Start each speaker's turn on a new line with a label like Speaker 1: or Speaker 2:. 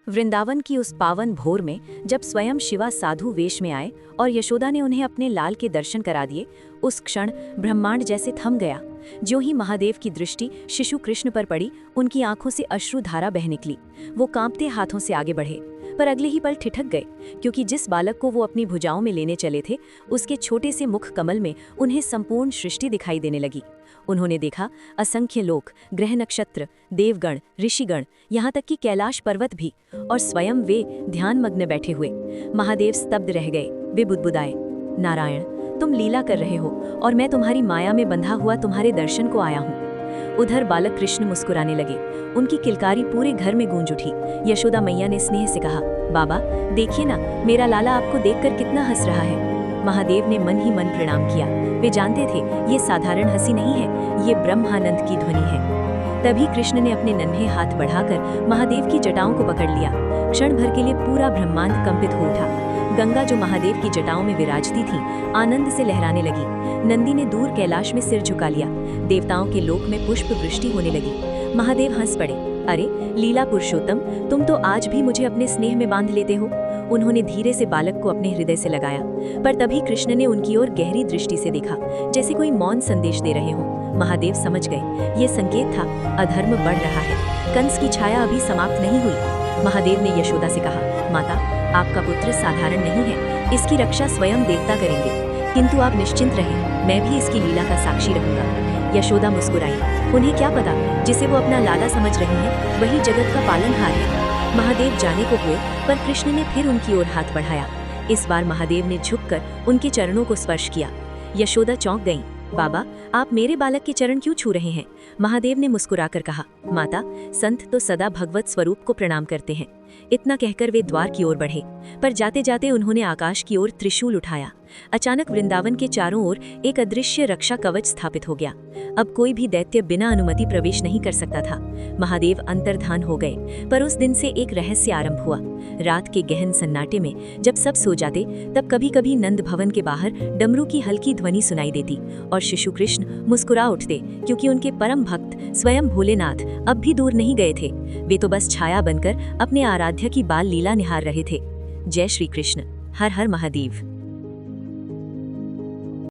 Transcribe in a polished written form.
Speaker 1: वृंदावन की उस पावन भोर में जब स्वयं शिवा साधु वेश में आए और यशोदा ने उन्हें अपने लाल के दर्शन करा दिए, उस क्षण ब्रह्मांड जैसे थम गया। ज्यों ही महादेव की दृष्टि शिशु कृष्ण पर पड़ी, उनकी आंखों से अश्रुधारा बह निकली। वो कांपते हाथों से आगे बढ़े, पर अगले ही पल ठिठक गए, क्योंकि जिस बालक को वो अपनी भुजाओं में लेने चले थे, उसके छोटे से मुख कमल में उन्हें संपूर्ण सृष्टि दिखाई देने लगी। उन्होंने देखा असंख्य लोक, ग्रह नक्षत्र, देवगण, ऋषिगण, यहाँ तक कि कैलाश पर्वत भी, और स्वयं वे ध्यानमग्न बैठे हुए। महादेव स्तब्ध रह गए। वे बुदबुदाए, नारायण, तुम लीला कर रहे हो और मैं तुम्हारी माया में बंधा हुआ तुम्हारे दर्शन को आया हूँ। उधर बालक कृष्ण मुस्कुराने लगे। उनकी किलकारी पूरे घर में गूंज उठी। यशोदा मैया ने स्नेह से कहा, बाबा देखिए ना, मेरा लाला आपको देखकर कितना हंस रहा है। महादेव ने मन ही मन प्रणाम किया। वे जानते थे ये साधारण हंसी नहीं है, ये ब्रह्मानंद की ध्वनि है। तभी कृष्ण ने अपने नन्हे हाथ बढ़ाकर महादेव की जटाओं को पकड़ लिया। क्षण भर के लिए पूरा ब्रह्मांड कंपित हो उठा। गंगा जो महादेव की जटाओं में विराजती थी, आनंद से लहराने लगी। नंदी ने दूर कैलाश में सिर झुका लिया। देवताओं के लोक में पुष्प वृष्टि होने लगी। महादेव हंस पड़े। अरे लीला पुरुषोत्तम, तुम तो आज भी मुझे अपने स्नेह में बांध लेते हो। उन्होंने धीरे से बालक को अपने हृदय से लगाया, पर तभी कृष्ण ने उनकी ओर गहरी दृष्टि से देखा, जैसे कोई मौन संदेश दे रहे हों। महादेव समझ गए, ये संकेत था, अधर्म बढ़ रहा है, कंस की छाया अभी समाप्त नहीं हुई। महादेव ने यशोदा से कहा, माता, आपका पुत्र साधारण नहीं है, इसकी रक्षा स्वयं देवता करेंगे, किंतु आप निश्चिंत रहें, मैं भी इसकी लीला का साक्षी रहूंगा। यशोदा मुस्कुराई। उन्हें क्या पता, जिसे वो अपना लाला समझ रही हैं, वही जगत का पालनहार है। महादेव जाने को हुए, पर कृष्ण ने फिर उनकी ओर हाथ बढ़ाया। इस बार महादेव ने झुककर उनके चरणों को स्पर्श किया। यशोदा चौंक गईं। बाबा, आप मेरे बालक के चरण क्यों छू रहे हैं? महादेव ने मुस्कुराकर कहा, माता, संत तो सदा भगवत स्वरूप को प्रणाम करते हैं। इतना कहकर वे द्वार की ओर बढ़े, पर जाते जाते उन्होंने आकाश की ओर त्रिशूल उठाया। अचानक वृंदावन के चारों ओर एक अदृश्य रक्षा कवच स्थापित हो गया। अब कोई भी दैत्य बिना अनुमति प्रवेश नहीं कर सकता था। महादेव अंतर्धान हो गए, पर उस दिन से एक रहस्य आरंभ हुआ। रात के गहन सन्नाटे में जब सब सो जाते, तब कभी कभी नंद भवन के बाहर डमरू की हल्की ध्वनि सुनाई देती और शिशु कृष्ण मुस्कुरा उठते, क्योंकि उनके परम भक्त स्वयं भोलेनाथ अब भी दूर नहीं गए थे। वे तो बस छाया बनकर अपने आराध्य की बाल लीला निहार रहे थे। जय श्री कृष्ण। हर हर महादेव।